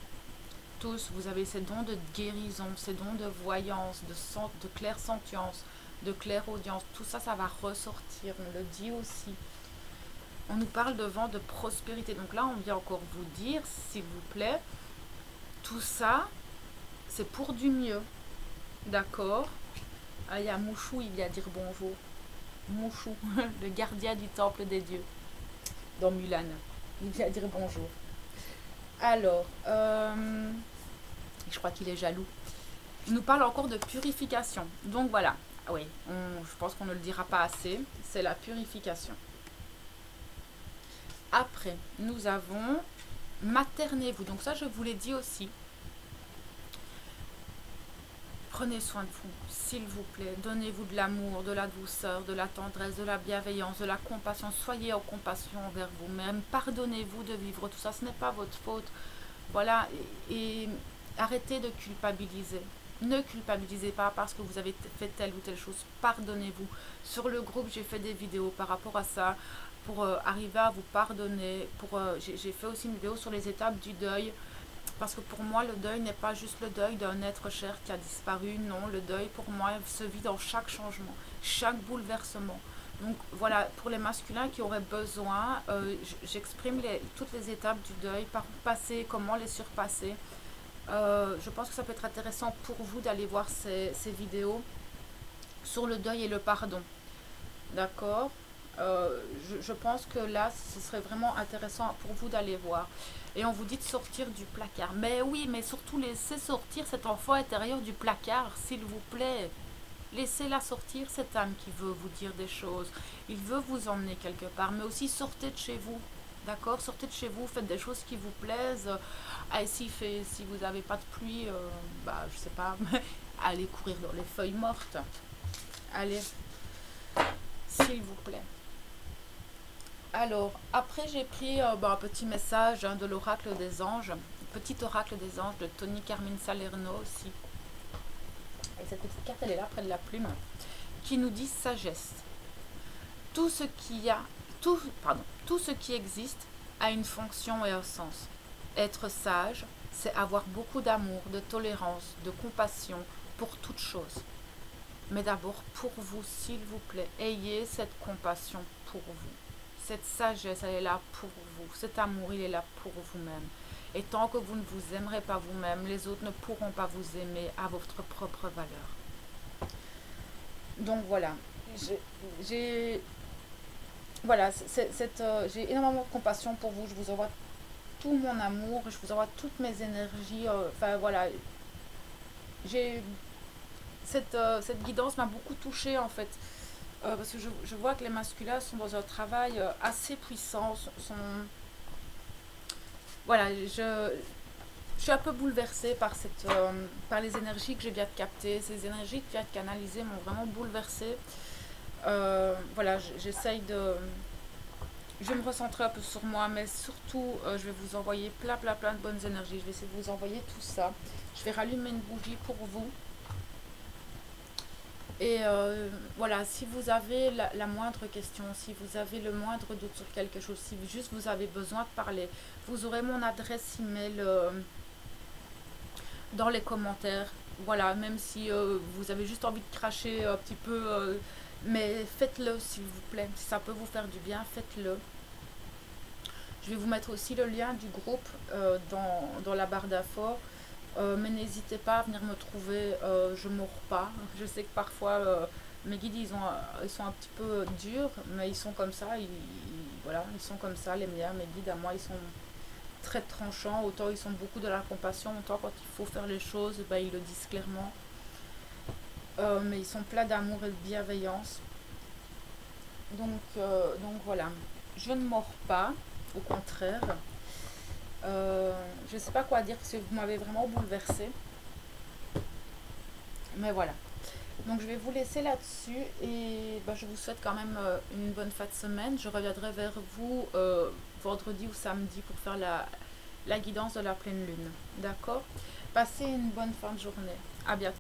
Tous, vous avez ces dons de guérison, ces dons de voyance, de clairsentience, de clairaudience. Tout ça, ça va ressortir. On le dit aussi. On nous parle de vent de prospérité. Donc là, on vient encore vous dire, s'il vous plaît, tout ça, c'est pour du mieux. D'accord? Ah, il y a Mouchou, il vient dire bonjour. Mouchou, le gardien du temple des dieux, dans Mulan. Il vient dire bonjour. Alors, je crois qu'il est jaloux. Il nous parle encore de purification. Donc voilà, oui, je pense qu'on ne le dira pas assez. C'est la purification. Après, nous avons maternez-vous. Donc ça, je vous l'ai dit aussi. Prenez soin de vous, s'il vous plaît. Donnez-vous de l'amour, de la douceur, de la tendresse, de la bienveillance, de la compassion. Soyez en compassion envers vous-même. Pardonnez-vous de vivre tout ça. Ce n'est pas votre faute. Voilà. Et arrêtez de culpabiliser. Ne culpabilisez pas parce que vous avez fait telle ou telle chose. Pardonnez-vous. Sur le groupe, j'ai fait des vidéos par rapport à ça pour arriver à vous pardonner. J'ai fait aussi une vidéo sur les étapes du deuil. Parce que pour moi, le deuil n'est pas juste le deuil d'un être cher qui a disparu. Non, le deuil, pour moi, se vit dans chaque changement, chaque bouleversement. Donc voilà, pour les masculins qui auraient besoin, j'exprime toutes les étapes du deuil, par où passer, comment les surpasser. Je pense que ça peut être intéressant pour vous d'aller voir ces vidéos sur le deuil et le pardon. D'accord? Je pense que là, ce serait vraiment intéressant pour vous d'aller voir. Et on vous dit de sortir du placard. Mais oui, mais surtout laissez sortir cet enfant intérieur du placard, s'il vous plaît. Laissez-la sortir, cette âme qui veut vous dire des choses. Il veut vous emmener quelque part, mais aussi sortez de chez vous. D'accord? Sortez de chez vous, faites des choses qui vous plaisent. Si vous n'avez pas de pluie, je sais pas, allez courir dans les feuilles mortes. Allez, s'il vous plaît. Alors, après j'ai pris un petit message de l'oracle des anges, petit oracle des anges de Tony Carmine Salerno aussi. Et cette petite carte, elle est là près de la plume, qui nous dit sagesse. Tout ce qui existe a une fonction et un sens. Être sage, c'est avoir beaucoup d'amour, de tolérance, de compassion pour toute chose. Mais d'abord, pour vous, s'il vous plaît, ayez cette compassion pour vous. Cette sagesse, elle est là pour vous. Cet amour, il est là pour vous-même. Et tant que vous ne vous aimerez pas vous-même, les autres ne pourront pas vous aimer à votre propre valeur. Donc voilà. J'ai énormément de compassion pour vous. Je vous envoie tout mon amour. Je vous envoie toutes mes énergies. Cette guidance m'a beaucoup touchée en fait. Parce que je vois que les masculins sont dans un travail assez puissant. Voilà, je suis un peu bouleversée par les énergies que je viens de capter. Ces énergies que je viens de canaliser m'ont vraiment bouleversée. Voilà, j'essaye de... Je vais me recentrer un peu sur moi, mais surtout, je vais vous envoyer plein de bonnes énergies. Je vais essayer de vous envoyer tout ça. Je vais rallumer une bougie pour vous. Et voilà, si vous avez la moindre question, si vous avez le moindre doute sur quelque chose, si juste vous avez besoin de parler, vous aurez mon adresse email dans les commentaires. Voilà, même si vous avez juste envie de cracher un petit peu, mais faites-le s'il vous plaît. Si ça peut vous faire du bien, faites-le. Je vais vous mettre aussi le lien du groupe dans la barre d'infos. Mais n'hésitez pas à venir me trouver, je ne mords pas. Je sais que parfois Mes guides, ils sont un petit peu durs, mais ils sont comme ça. Voilà, ils sont comme ça, les miens. Mes guides, à moi, ils sont très tranchants. Autant ils sont beaucoup de la compassion, autant quand il faut faire les choses, ben, ils le disent clairement. Mais ils sont pleins d'amour et de bienveillance. Donc voilà. Je ne mords pas, au contraire. Je ne sais pas quoi dire parce que vous m'avez vraiment bouleversée. Mais voilà. Donc je vais vous laisser là-dessus et bah, je vous souhaite quand même une bonne fin de semaine. Je reviendrai vers vous vendredi ou samedi pour faire la guidance de la pleine lune. D'accord? Passez une bonne fin de journée. À bientôt.